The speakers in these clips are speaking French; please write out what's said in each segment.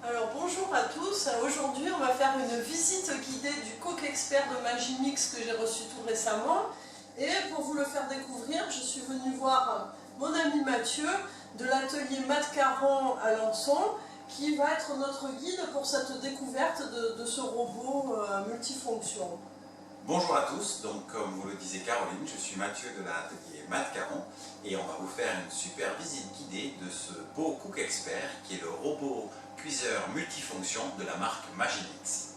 Alors bonjour à tous, aujourd'hui on va faire une visite guidée du Cook Expert de Magimix que j'ai reçu tout récemment. Et pour vous le faire découvrir, je suis venue voir mon ami Mathieu de l'atelier Matt Caron à Lançon qui va être notre guide pour cette découverte de ce robot multifonction. Bonjour à tous, donc comme vous le disait Caroline, je suis Mathieu de l'atelier Matt Caron et on va vous faire une super visite guidée de ce beau Cook Expert qui est le robot cuiseur multifonction de la marque Magimix.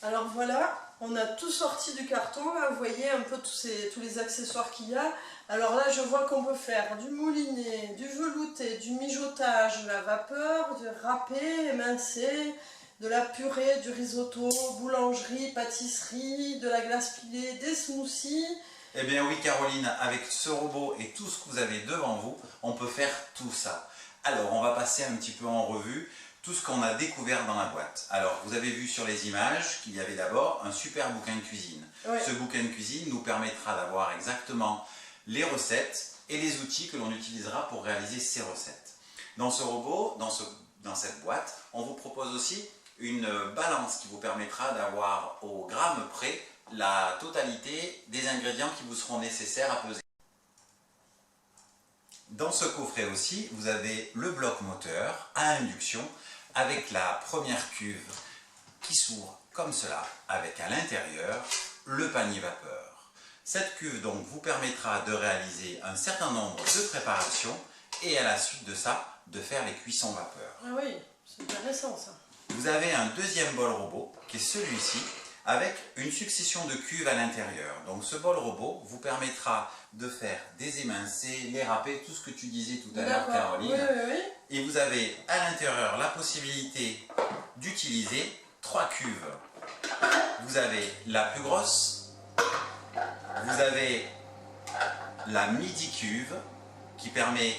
Alors voilà, on a tout sorti du carton, là, vous voyez un peu tous les accessoires qu'il y a. Alors là je vois qu'on peut faire du mouliné, du velouté, du mijotage, de la vapeur, du râpé, émincé, de la purée, du risotto, boulangerie, pâtisserie, de la glace pilée, des smoothies. Eh bien oui Caroline, avec ce robot et tout ce que vous avez devant vous, on peut faire tout ça. Alors on va passer un petit peu en revue tout ce qu'on a découvert dans la boîte. Alors vous avez vu sur les images qu'il y avait d'abord un super bouquin de cuisine. Ouais. Ce bouquin de cuisine nous permettra d'avoir exactement les recettes et les outils que l'on utilisera pour réaliser ces recettes. Dans ce robot, dans cette boîte, on vous propose aussi une balance qui vous permettra d'avoir au gramme près la totalité des ingrédients qui vous seront nécessaires à peser. Dans ce coffret aussi, vous avez le bloc moteur à induction avec la première cuve qui s'ouvre comme cela, avec à l'intérieur le panier vapeur. Cette cuve donc vous permettra de réaliser un certain nombre de préparations et à la suite de ça, de faire les cuissons vapeur. Ah oui, c'est intéressant ça. Vous avez un deuxième bol robot qui est celui-ci avec une succession de cuves à l'intérieur. Donc ce bol robot vous permettra de faire des émincés, les râpés, tout ce que tu disais tout à l'heure Caroline. Oui. Et vous avez à l'intérieur la possibilité d'utiliser 3 cuves. Vous avez la plus grosse, vous avez la midi cuve qui permet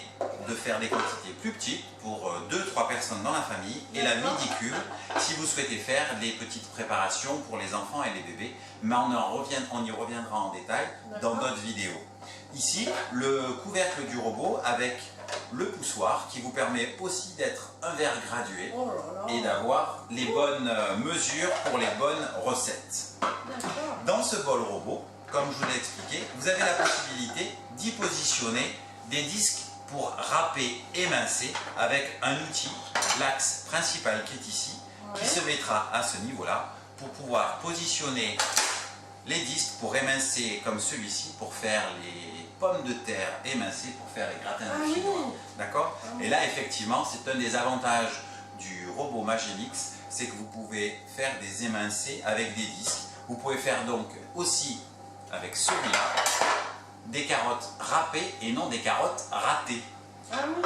de faire des quantités plus petites pour 2-3 personnes dans la famille, et la midi cube si vous souhaitez faire des petites préparations pour les enfants et les bébés, mais on y reviendra en détail dans d'autres vidéos. Ici, le couvercle du robot avec le poussoir qui vous permet aussi d'être un verre gradué et d'avoir les bonnes mesures pour les bonnes recettes. Dans ce bol robot, comme je vous l'ai expliqué, vous avez la possibilité d'y positionner des disques pour râper, émincer avec un outil, l'axe principal qui est ici, qui se mettra à ce niveau-là pour pouvoir positionner les disques pour émincer comme celui-ci, pour faire les pommes de terre émincées, pour faire les gratins de chinois. D'accord? Et là, effectivement, c'est un des avantages du robot Magimix, c'est que vous pouvez faire des émincés avec des disques. Vous pouvez faire donc aussi avec celui-là des carottes râpées et non des carottes râtées. Ah oui.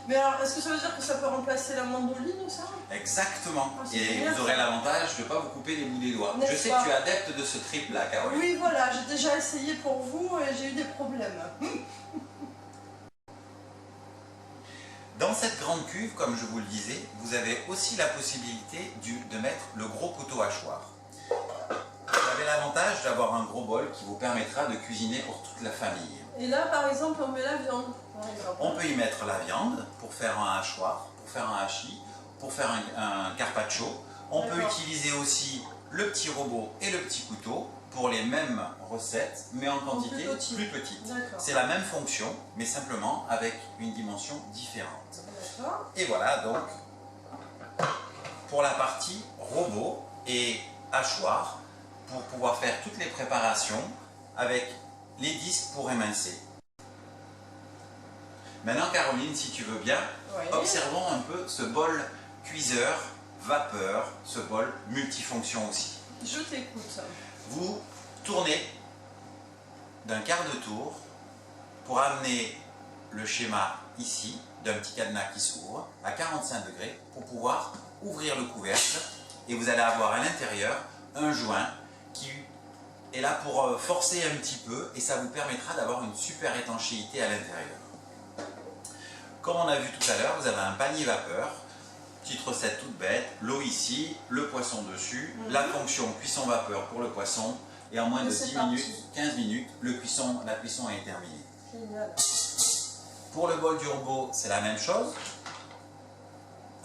Mais alors, est-ce que ça veut dire que ça peut remplacer la mandoline ou ça? Exactement. Et bien, vous aurez l'avantage de ne pas vous couper les bouts des doigts. Je sais que tu es adepte de ce trip-là, Caroline. Oui, voilà, j'ai déjà essayé pour vous et j'ai eu des problèmes. Dans cette grande cuve, comme je vous le disais, vous avez aussi la possibilité de mettre le gros couteau hachoir. Vous avez l'avantage d'avoir un gros bol qui vous permettra de cuisiner pour toute la famille. Et là, par exemple, on met la viande. On peut y mettre la viande pour faire un hachoir, pour faire un hachis, pour faire un carpaccio. On peut utiliser aussi le petit robot et le petit couteau pour les mêmes recettes, mais en quantité plus petite. C'est la même fonction, mais simplement avec une dimension différente. Et voilà donc pour la partie robot et hachoir, pour pouvoir faire toutes les préparations avec les disques pour émincer. Maintenant Caroline, si tu veux bien, observons un peu ce bol cuiseur vapeur, ce bol multifonction aussi. Je t'écoute. Vous tournez d'un quart de tour pour amener le schéma ici, d'un petit cadenas qui s'ouvre à 45 degrés pour pouvoir ouvrir le couvercle, et vous allez avoir à l'intérieur un joint qui est là pour forcer un petit peu, et ça vous permettra d'avoir une super étanchéité à l'intérieur. Comme on a vu tout à l'heure, vous avez un panier vapeur, petite recette toute bête, l'eau ici, le poisson dessus, la fonction cuisson vapeur pour le poisson, et en moins de 10 minutes, 15 minutes, la cuisson est terminée. Génial. Pour le bol du robot, c'est la même chose.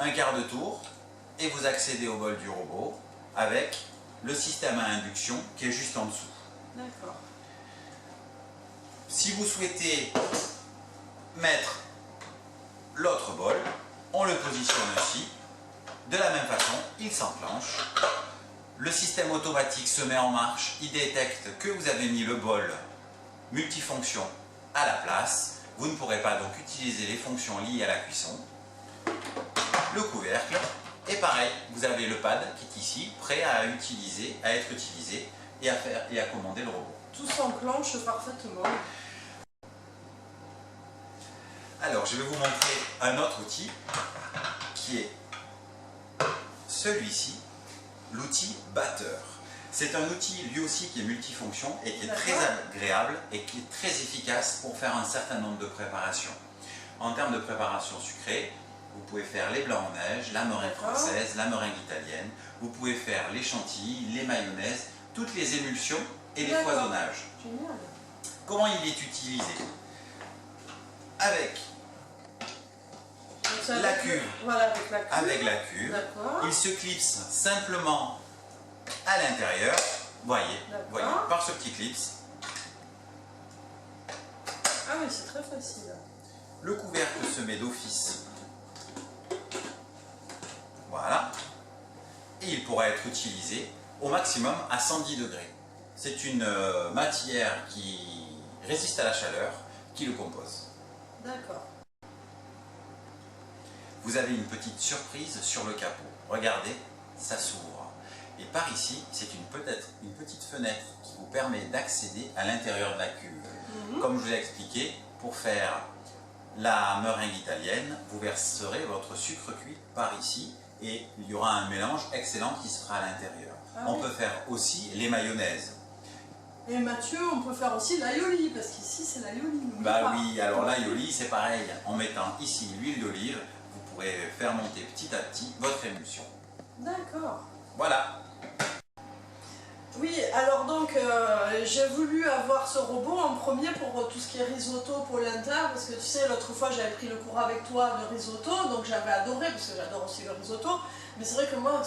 un quart de tour et vous accédez au bol du robot avec le système à induction qui est juste en dessous. D'accord. Si vous souhaitez mettre l'autre bol, on le positionne aussi. De la même façon, il s'enclenche. Le système automatique se met en marche. Il détecte que vous avez mis le bol multifonction à la place. Vous ne pourrez pas donc utiliser les fonctions liées à la cuisson. Le couvercle. Et pareil, vous avez le pad qui est ici, prêt à utiliser, à être utilisé et à commander le robot. Tout s'enclenche parfaitement. Alors, je vais vous montrer un autre outil qui est celui-ci, l'outil batteur. C'est un outil lui aussi qui est multifonction et qui est très agréable et qui est très efficace pour faire un certain nombre de préparations. En termes de préparation sucrée, vous pouvez faire les blancs en neige, la meringue française, la meringue italienne. Vous pouvez faire les chantilly, les mayonnaises, toutes les émulsions et les foisonnages. Génial. Comment il est utilisé? Avec la cuve. Voilà, avec la cuve. Avec la cuve. Il se clipse simplement à l'intérieur. Voyez, par ce petit clips. Ah oui, c'est très facile. Le couvercle se met d'office. Voilà. Et il pourra être utilisé au maximum à 110 degrés. C'est une matière qui résiste à la chaleur qui le compose. D'accord. Vous avez une petite surprise sur le capot. Regardez, ça s'ouvre. Et par ici, c'est peut-être une petite fenêtre qui vous permet d'accéder à l'intérieur de la cuve. Comme je vous ai expliqué, pour faire la meringue italienne, vous verserez votre sucre cuit par ici et il y aura un mélange excellent qui se fera à l'intérieur. On peut faire aussi les mayonnaises. Et Mathieu, on peut faire aussi l'aioli, parce qu'ici c'est l'aioli. Bah oui, alors l'aioli c'est pareil. En mettant ici l'huile d'olive, vous pourrez faire monter petit à petit votre émulsion. D'accord. Voilà. Oui, alors donc j'ai voulu avoir ce robot en premier pour tout ce qui est risotto, polenta, parce que tu sais, l'autre fois j'avais pris le cours avec toi de risotto, donc j'avais adoré, parce que j'adore aussi le risotto, mais c'est vrai que moi,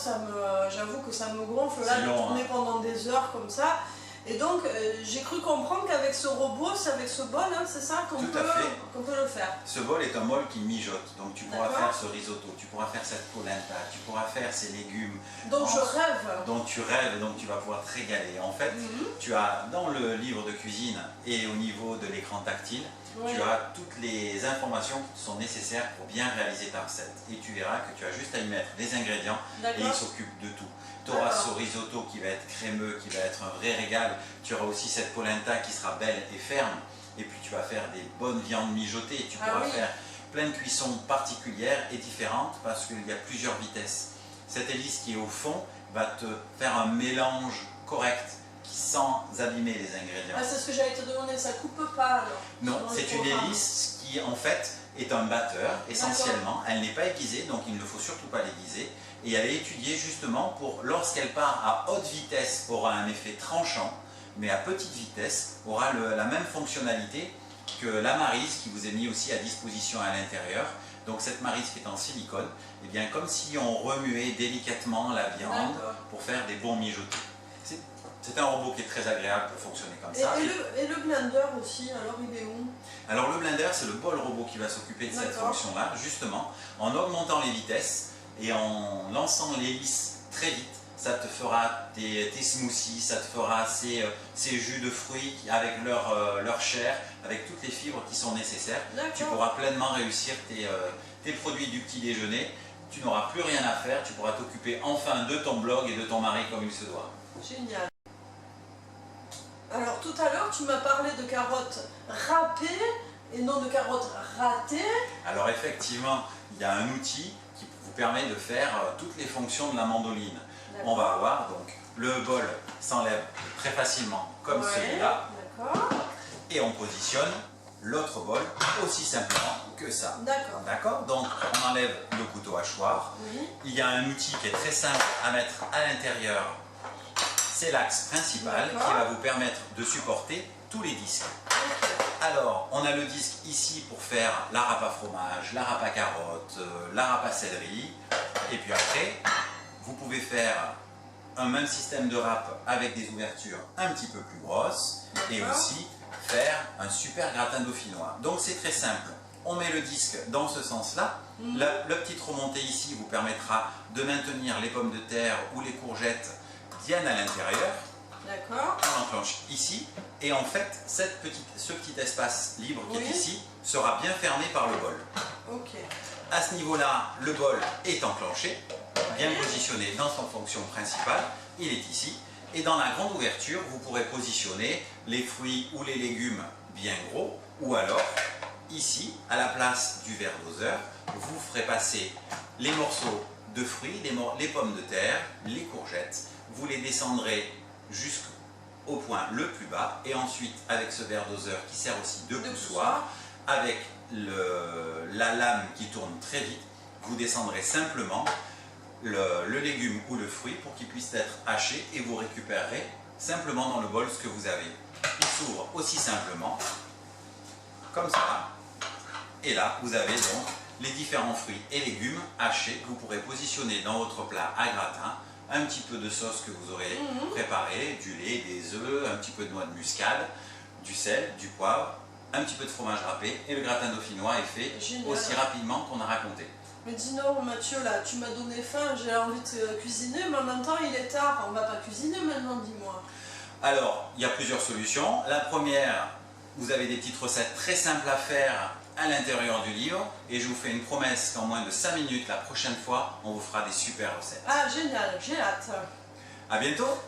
j'avoue que ça me gonfle là de tourner pendant des heures comme ça. Et donc, j'ai cru comprendre qu'avec ce robot, c'est avec ce bol, hein, c'est ça qu'on peut le faire. Ce bol est un bol qui mijote, donc tu pourras faire ce risotto, tu pourras faire cette polenta, tu pourras faire ces légumes. Donc je rêve. Donc tu rêves, donc tu vas pouvoir te régaler. En fait, tu as dans le livre de cuisine et au niveau de l'écran tactile, tu as toutes les informations qui sont nécessaires pour bien réaliser ta recette. Et tu verras que tu as juste à y mettre des ingrédients et il s'occupe de tout. Tu auras ce risotto qui va être crémeux, qui va être un vrai régal. Tu auras aussi cette polenta qui sera belle et ferme. Et puis tu vas faire des bonnes viandes mijotées. Tu pourras faire plein de cuissons particulières et différentes parce qu'il y a plusieurs vitesses. Cette hélice qui est au fond va te faire un mélange correct sans abîmer les ingrédients. Ah, c'est ce que j'allais te demander, ça coupe pas alors? Non, c'est une hélice qui en fait est un batteur essentiellement. Elle n'est pas aiguisée, donc il ne faut surtout pas l'aiguiser. Et elle est étudiée justement pour, lorsqu'elle part à haute vitesse, aura un effet tranchant, mais à petite vitesse, aura la même fonctionnalité que la maryse qui vous est mise aussi à disposition à l'intérieur. Donc cette maryse qui est en silicone, et bien comme si on remuait délicatement la viande pour faire des bons mijotés. C'est un robot qui est très agréable pour fonctionner comme ça. Et le blender aussi, alors il est où? Alors le blender, c'est le bol robot qui va s'occuper de cette fonction-là, justement, en augmentant les vitesses et en lançant l'hélice très vite. Ça te fera tes smoothies, ça te fera ces jus de fruits avec leur chair, avec toutes les fibres qui sont nécessaires. Tu pourras pleinement réussir tes produits du petit déjeuner. Tu n'auras plus rien à faire, tu pourras t'occuper enfin de ton blog et de ton mari comme il se doit. Génial. Alors tout à l'heure, tu m'as parlé de carottes râpées et non de carottes ratées. Alors effectivement, il y a un outil qui vous permet de faire toutes les fonctions de la mandoline. On va voir, donc le bol s'enlève très facilement comme celui-là. Et on positionne l'autre bol aussi simplement que ça. D'accord. Donc on enlève le couteau hachoir. Il y a un outil qui est très simple à mettre à l'intérieur. C'est l'axe principal qui va vous permettre de supporter tous les disques. Alors, on a le disque ici pour faire la râpe à fromage, la râpe à carottes, la râpe à céleri. Et puis après, vous pouvez faire un même système de râpe avec des ouvertures un petit peu plus grosses et aussi faire un super gratin dauphinois. Donc c'est très simple. On met le disque dans ce sens-là. La petite remontée ici vous permettra de maintenir les pommes de terre ou les courgettes bien à l'intérieur. D'accord. On enclenche ici et en fait ce petit espace libre qui est ici sera bien fermé par le bol. Ok. À ce niveau-là, le bol est enclenché, bien positionné dans son fonction principale, il est ici. Et dans la grande ouverture, vous pourrez positionner les fruits ou les légumes bien gros, ou alors, ici, à la place du verre doseur, vous ferez passer les morceaux de fruits, les pommes de terre, les courgettes, vous les descendrez jusqu'au point le plus bas, et ensuite, avec ce verre doseur qui sert aussi de poussoir, avec la lame qui tourne très vite, vous descendrez simplement le légume ou le fruit pour qu'il puisse être haché et vous récupérerez simplement dans le bol ce que vous avez. Il s'ouvre aussi simplement, comme ça, et là vous avez donc les différents fruits et légumes hachés que vous pourrez positionner dans votre plat à gratin, un petit peu de sauce que vous aurez préparé, du lait, des œufs, un petit peu de noix de muscade, du sel, du poivre, un petit peu de fromage râpé et le gratin dauphinois est fait aussi rapidement qu'on a raconté. Mais dis non Mathieu, là tu m'as donné faim, j'ai envie de cuisiner, mais en même temps il est tard, on va pas cuisiner maintenant, dis-moi. Alors, il y a plusieurs solutions. La première, vous avez des petites recettes très simples à faire à l'intérieur du livre et je vous fais une promesse qu'en moins de 5 minutes, la prochaine fois, on vous fera des super recettes. Ah génial, j'ai hâte. À bientôt.